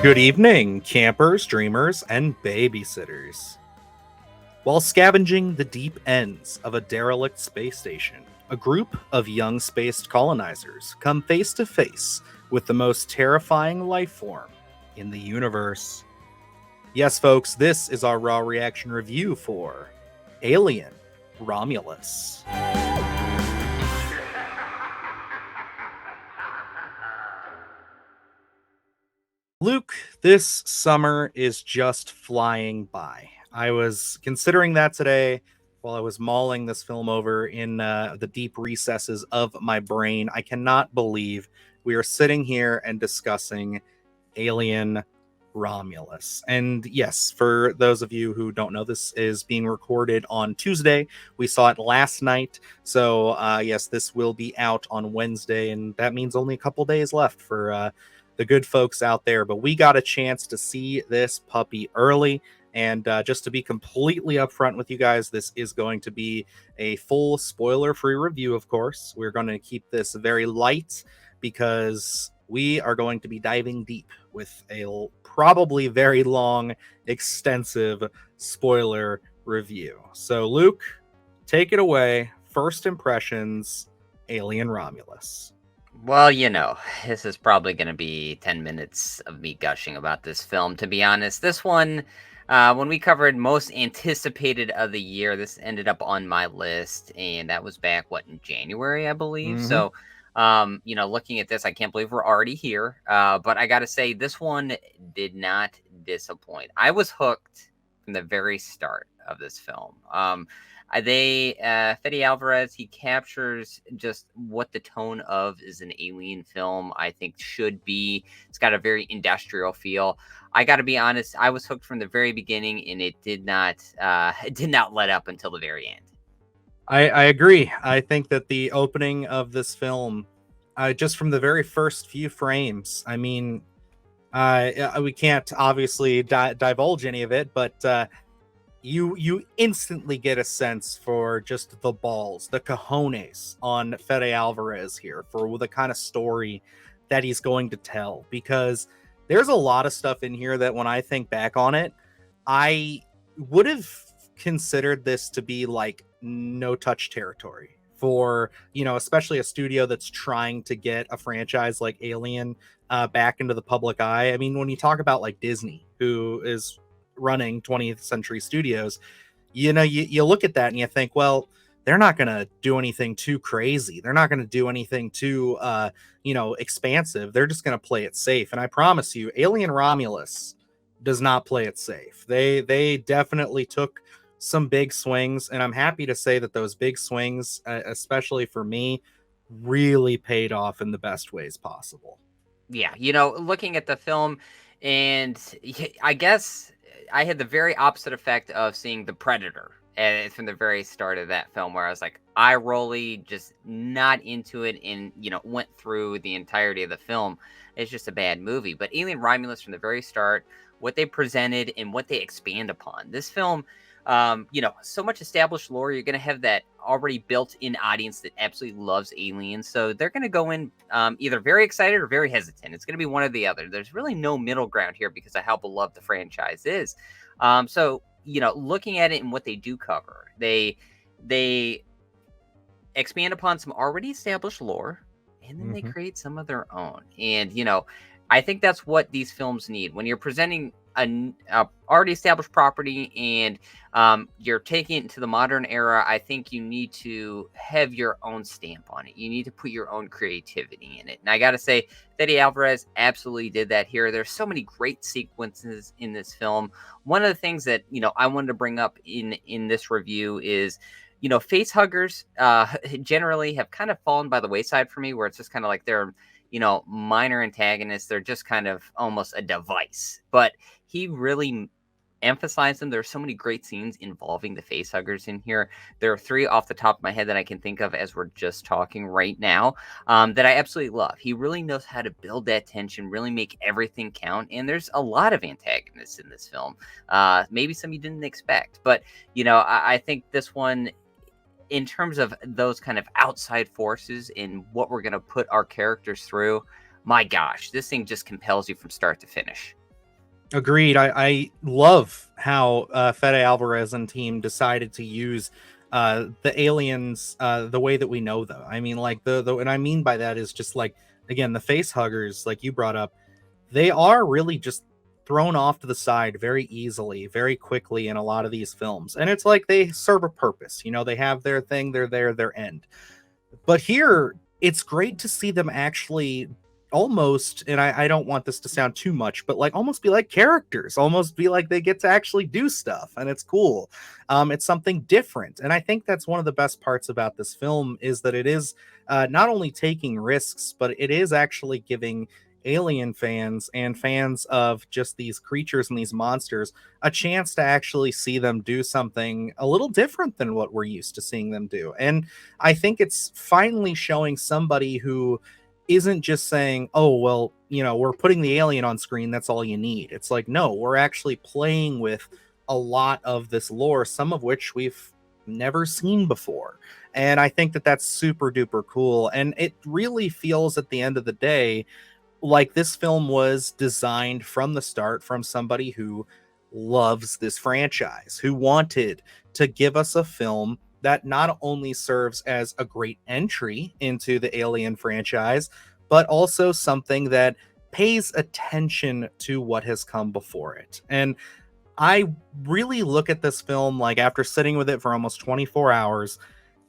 Good evening, campers, dreamers, and babysitters. While scavenging the deep ends of a derelict space station, a group of young spaced colonizers come face to face with the most terrifying life form in the universe. Yes, folks, this is our raw reaction review for Alien Romulus. Luke, this summer is just flying by. I was considering that today while I was mulling this film over in the deep recesses of my brain. I cannot believe we are sitting here and discussing Alien Romulus. And yes, for those of you who don't know, this is being recorded on Tuesday. We saw it last night. So, yes, this will be out on Wednesday. And that means only a couple days left for the good folks out there. But we got a chance to see this puppy early. And just to be completely upfront with you guys, this is going to be a full spoiler-free review, of course. We're going to keep this very light because we are going to be diving deep with a probably very long, extensive spoiler review. So, Luke, take it away. First impressions, Alien Romulus. Well, this is probably going to be 10 minutes of me gushing about this film, to be honest. This one, when we covered most anticipated of the year, this ended up on my list, and that was back, in January, I believe. Mhm. So, looking at this, I can't believe we're already here. But I got to say, this one did not disappoint. I was hooked from the very start of this film. Fede Alvarez, he captures just what the tone of is an alien film, I think should be. It's got a very industrial feel. I got to be honest, I was hooked from the very beginning, and it did not let up until the very end. I agree. I think that the opening of this film, just from the very first few frames, I mean, we can't obviously divulge any of it, but you instantly get a sense for just the balls, the cojones on Fede Alvarez here for the kind of story that he's going to tell. Because there's a lot of stuff in here that when I think back on it, I would have considered this to be like no touch territory for, especially a studio that's trying to get a franchise like Alien back into the public eye. I mean, when you talk about like Disney, who is running 20th Century Studios, you look at that and you think, well, they're not going to do anything too crazy. They're not going to do anything too, expansive. They're just going to play it safe. And I promise you, Alien Romulus does not play it safe. They definitely took some big swings, and I'm happy to say that those big swings, especially for me, really paid off in the best ways possible. Yeah, looking at the film, and I guess I had the very opposite effect of seeing The Predator from the very start of that film, where I was like, eye rolly, just not into it, and went through the entirety of the film. It's just a bad movie. But Alien Romulus, from the very start, what they presented and what they expand upon, this film, so much established lore, you're going to have that already built-in audience that absolutely loves aliens. So they're going to go in either very excited or very hesitant. It's going to be one or the other. There's really no middle ground here because of how beloved the franchise is. So, looking at it and what they do cover, they expand upon some already established lore, and then they create some of their own. And, I think that's what these films need. When you're presenting a already established property and you're taking it into the modern era, I think you need to have your own stamp on it. You need to put your own creativity in it. And I got to say, Fede Alvarez absolutely did that here. There's so many great sequences in this film. One of the things that, I wanted to bring up in this review is, face huggers generally have kind of fallen by the wayside for me, where it's just kind of like they're, minor antagonists. They're just kind of almost a device. But he really emphasized them. There's so many great scenes involving the face huggers in here. There are 3 off the top of my head that I can think of as we're just talking right now that I absolutely love. He really knows how to build that tension, really make everything count. And there's a lot of antagonists in this film. Maybe some you didn't expect. But, I think this one, in terms of those kind of outside forces and what we're going to put our characters through, my gosh, this thing just compels you from start to finish. Agreed. I love how Fede Alvarez and team decided to use the aliens the way that we know them. I mean, like the and I mean by that is just like, again, the face huggers, like you brought up, they are really just thrown off to the side very easily, very quickly in a lot of these films, and it's like they serve a purpose. They have their thing, they're there, their end. But here, it's great to see them actually almost, and I don't want this to sound too much, but like almost be like characters, almost be like they get to actually do stuff, and it's cool. It's something different, and I think that's one of the best parts about this film is that it is not only taking risks, but it is actually giving alien fans and fans of just these creatures and these monsters a chance to actually see them do something a little different than what we're used to seeing them do. And I think it's finally showing somebody who isn't just saying, oh, well, we're putting the alien on screen. That's all you need. It's like, no, we're actually playing with a lot of this lore, some of which we've never seen before. And I think that that's super duper cool. And it really feels at the end of the day like this film was designed from the start from somebody who loves this franchise, who wanted to give us a film that not only serves as a great entry into the Alien franchise, but also something that pays attention to what has come before it. And I really look at this film, like after sitting with it for almost 24 hours,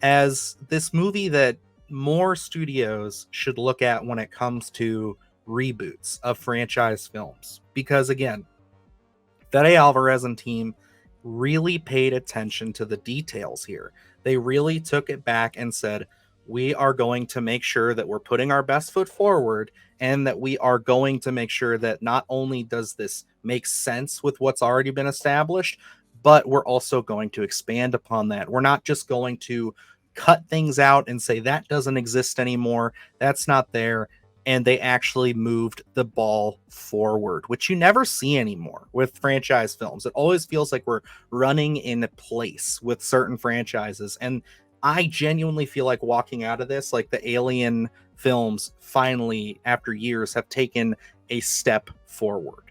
as this movie that more studios should look at when it comes to reboots of franchise films. Because again, Fede Alvarez and team really paid attention to the details here. They really took it back and said, we are going to make sure that we're putting our best foot forward and that we are going to make sure that not only does this make sense with what's already been established, but we're also going to expand upon that. We're not just going to cut things out and say that doesn't exist anymore. That's not there. And they actually moved the ball forward, which you never see anymore with franchise films. It always feels like we're running in place with certain franchises. And I genuinely feel like walking out of this, like the Alien films finally, after years, have taken a step forward.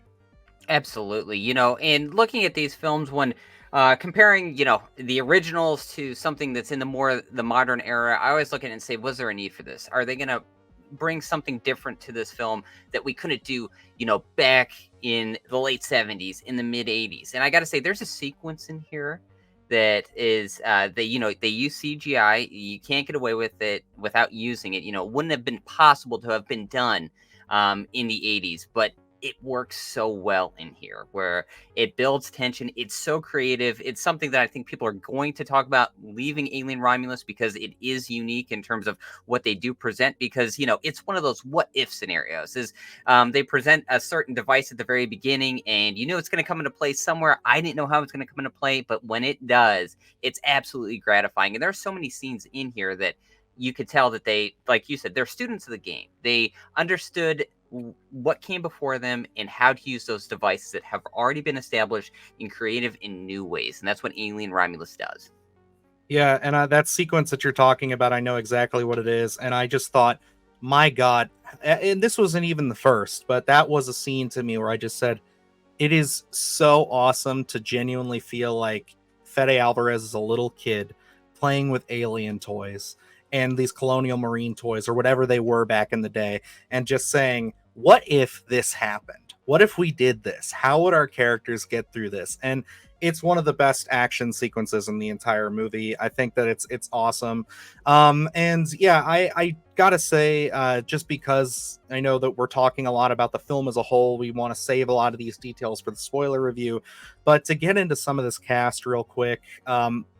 Absolutely. And looking at these films when comparing, the originals to something that's in the modern era, I always look at it and say, was there a need for this? Are they going to bring something different to this film that we couldn't do, back in the late 70s, in the mid 80s? And I got to say, there's a sequence in here that is, they use CGI. You can't get away with it without using it. It wouldn't have been possible to have been done in the 80s, but it works so well in here where it builds tension. It's so creative. It's something that I think people are going to talk about leaving Alien Romulus because it is unique in terms of what they do present, because, it's one of those what if scenarios is they present a certain device at the very beginning and it's going to come into play somewhere. I didn't know how it's going to come into play, but when it does, it's absolutely gratifying. And there are so many scenes in here that you could tell that they, like you said, they're students of the game. They understood what came before them and how to use those devices that have already been established in creative and new ways. And that's what Alien Romulus does. Yeah, and that sequence that you're talking about, I know exactly what it is. And I just thought, my God, and this wasn't even the first, but that was a scene to me where I just said, it is so awesome to genuinely feel like Fede Alvarez is a little kid playing with alien toys and these colonial marine toys or whatever they were back in the day, and just saying, what if this happened? What if we did this? How would our characters get through this? And it's one of the best action sequences in the entire movie. I think that it's awesome. And yeah, I gotta say, just because I know that we're talking a lot about the film as a whole, we want to save a lot of these details for the spoiler review. But to get into some of this cast real quick,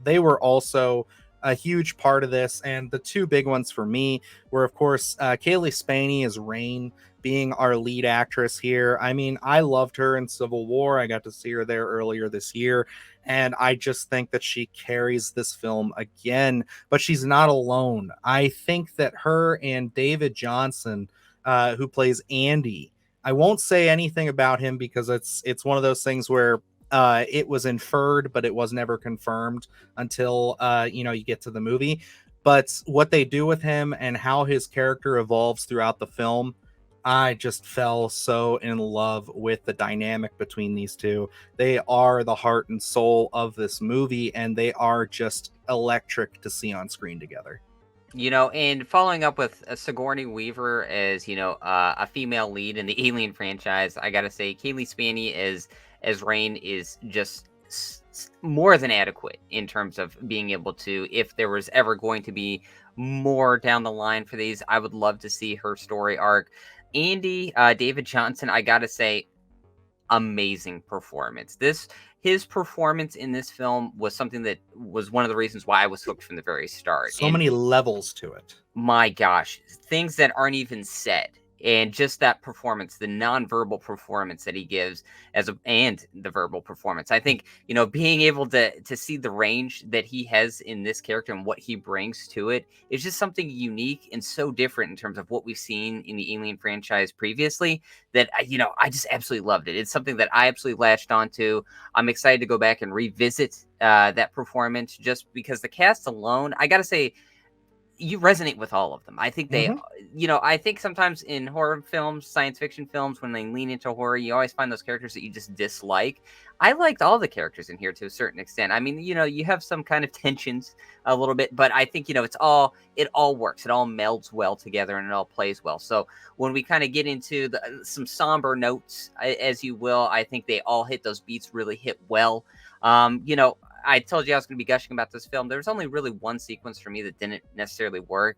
they were also a huge part of this, and the two big ones for me were, of course, Kaylee Spaney as Rain, being our lead actress here. I mean, I loved her in Civil War. I got to see her there earlier this year, and I just think that she carries this film again, but she's not alone. I think that her and David Johnson, who plays Andy, I won't say anything about him because it's one of those things where it was inferred, but it was never confirmed until you get to the movie. But what they do with him and how his character evolves throughout the film I just fell so in love with the dynamic between these two. They are the heart and soul of this movie, and they are just electric to see on screen together. And following up with Sigourney Weaver as a female lead in the Alien franchise, I gotta say, Kaylee Spaney as Rain is just more than adequate in terms of being able to. If there was ever going to be more down the line for these, I would love to see her story arc. Andy David Johnson, I gotta say, amazing performance. His performance in this film was something that was one of the reasons why I was hooked from the very start. So And many levels to it. my gosh, things that aren't even said. And just that performance, the nonverbal performance that he gives and the verbal performance. I think, being able to see the range that he has in this character and what he brings to it is just something unique and so different in terms of what we've seen in the Alien franchise previously that I just absolutely loved it. It's something that I absolutely latched onto. I'm excited to go back and revisit that performance just because the cast alone, I got to say, you resonate with all of them. I think Hmm. I think sometimes in horror films, science fiction films, when they lean into horror, you always find those characters that you just dislike. I liked all the characters in here to a certain extent. I mean, you have some kind of tensions a little bit, but I think, it all works. It all melds well together and it all plays well. So when we kind of get into some somber notes, as you will, I think they all hit those beats, really hit well. I told you I was going to be gushing about this film. There was only really one sequence for me that didn't necessarily work.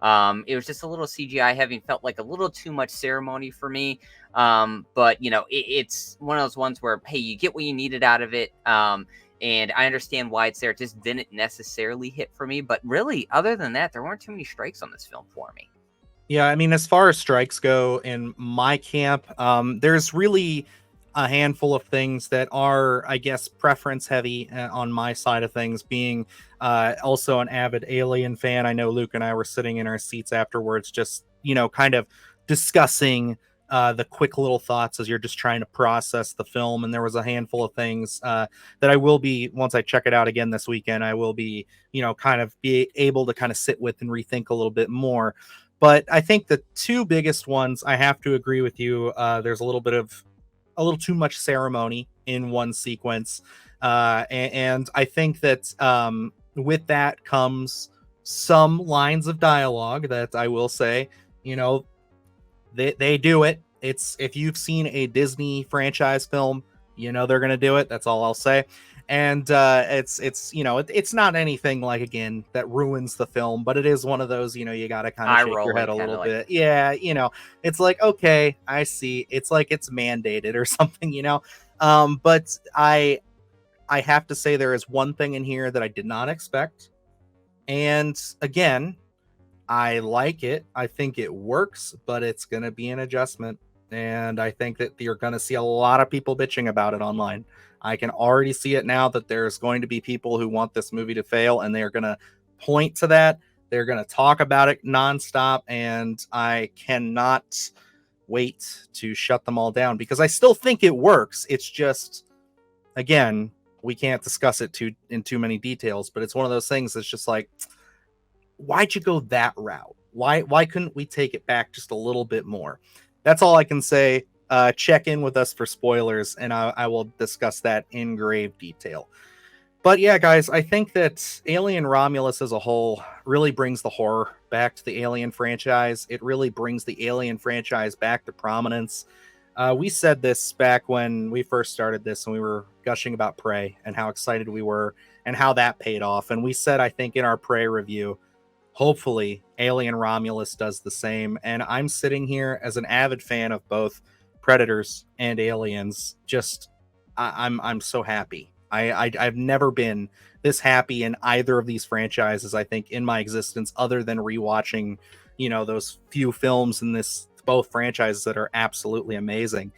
It was just a little CGI heavy, felt like a little too much ceremony for me. But it's one of those ones where, hey, you get what you needed out of it. And I understand why it's there. It just didn't necessarily hit for me. But really, other than that, there weren't too many strikes on this film for me. Yeah, I mean, as far as strikes go in my camp, there's really a handful of things that are, I guess, preference heavy on my side of things. Being also an avid Alien fan, I know Luke and I were sitting in our seats afterwards, just kind of discussing the quick little thoughts as you're just trying to process the film. And there was a handful of things that I will be, once I check it out again this weekend, I will be, kind of be able to kind of sit with and rethink a little bit more. But I think the two biggest ones, I have to agree with you. There's a little too much ceremony in one sequence, and I think that with that comes some lines of dialogue that I will say, you know, they do it. It's, if you've seen a Disney franchise film, they're gonna do it. That's all I'll say. And it's not anything like, again, that ruins the film, but it is one of those, you got to kind of Eye shake your head rolling, a kind little of like, bit. Yeah, it's like, okay, I see. It's like it's mandated or something. But I have to say there is one thing in here that I did not expect, and again, I like it. I think it works, but it's going to be an adjustment. And I think that you're going to see a lot of people bitching about it online. I can already see it now that there's going to be people who want this movie to fail, and they're going to point to that. They're going to talk about it nonstop. And I cannot wait to shut them all down because I still think it works. It's just, again, we can't discuss it in too many details, but it's one of those things that's just like, why'd you go that route? Why couldn't we take it back just a little bit more? That's all I can say. Check in with us for spoilers, and I will discuss that in grave detail. But yeah, guys, I think that Alien Romulus as a whole really brings the horror back to the Alien franchise. It really brings the Alien franchise back to prominence. We said this back when we first started this, and we were gushing about Prey and how excited we were and how that paid off. And we said, I think, in our Prey review, hopefully Alien Romulus does the same. And I'm sitting here as an avid fan of both Predators and Aliens. Just I'm so happy. I've never been this happy in either of these franchises, I think, in my existence, other than rewatching, those few films in this both franchises that are absolutely amazing.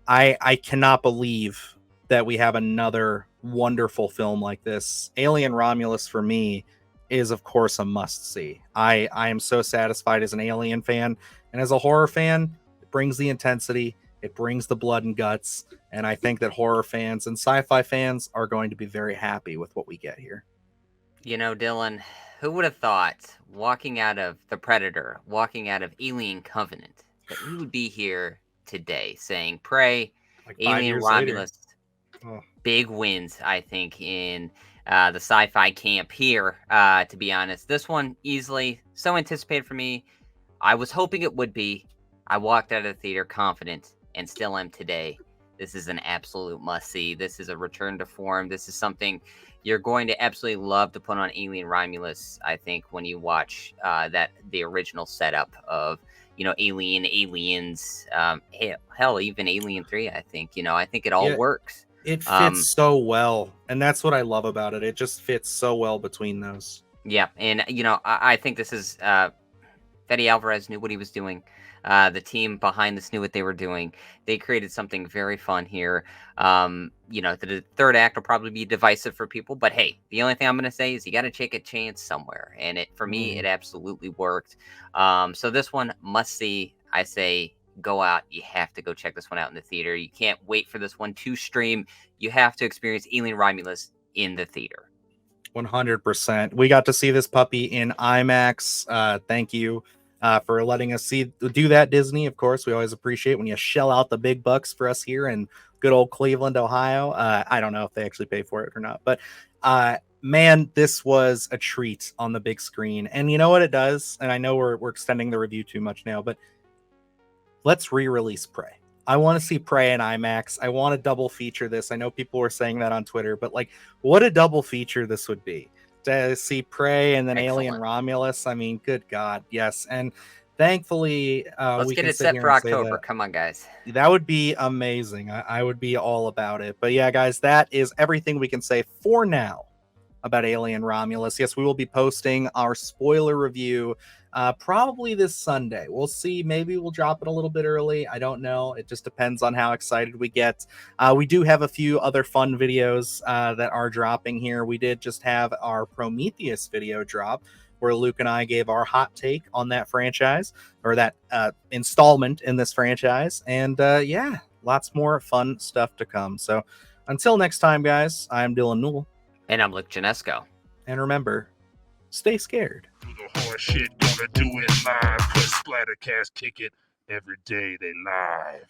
I cannot believe that we have another wonderful film like this. Alien Romulus for me is, of course, a must see. I am so satisfied as an Alien fan, and as a horror fan, it brings the intensity, it brings the blood and guts, and I think that horror fans and sci-fi fans are going to be very happy with what we get here. Dylan, who would have thought walking out of The Predator, walking out of Alien Covenant, that we would be here today saying Prey, Like 5 Alien years later. Romulus, Oh. big wins, I think, in the sci-fi camp here, to be honest. This one, easily, so anticipated for me. I was hoping it would be. I walked out of the theater confident, and still am today. This is an absolute must-see. This is a return to form. This is something you're going to absolutely love to put on Alien Romulus, I think, when you watch the original setup of, aliens, hell, even Alien 3, I think. I think it all works. It fits so well, and that's what I love about it. It just fits so well between those. Yeah, and, I think this is... Fede Alvarez knew what he was doing. The team behind this knew what they were doing. They created something very fun here. The third act will probably be divisive for people, but hey, the only thing I'm going to say is you got to take a chance somewhere. And for me, it absolutely worked. So this one must see. I say go out. You have to go check this one out in the theater. You can't wait for this one to stream. You have to experience Alien Romulus in the theater. 100%. We got to see this puppy in IMAX. Thank you for letting us do that, Disney. Of course, we always appreciate when you shell out the big bucks for us here in good old Cleveland, Ohio. I don't know if they actually pay for it or not, but man, this was a treat on the big screen. And you know what it does? And I know we're extending the review too much now, but let's re-release Prey. I want to see Prey in IMAX. I want to double feature this. I know people were saying that on Twitter, but like, what a double feature this would be to see Prey and then Alien Romulus. I mean, good God, yes. And thankfully, let's get it set for October. Come on, guys. That would be amazing. I would be all about it. But yeah, guys, that is everything we can say for now about Alien Romulus. Yes, we will be posting our spoiler review probably this Sunday. We'll see. Maybe we'll drop it a little bit early. I don't know. It just depends on how excited we get. We do have a few other fun videos that are dropping here. We did just have our Prometheus video drop, where Luke and I gave our hot take on that franchise, or that installment in this franchise. And yeah, lots more fun stuff to come. So until next time, guys, I'm Dylan Newell. And I'm Luke Janesco. And remember, stay scared. Do the hard shit, gonna do it live. Cause Splattercast kick it every day they live.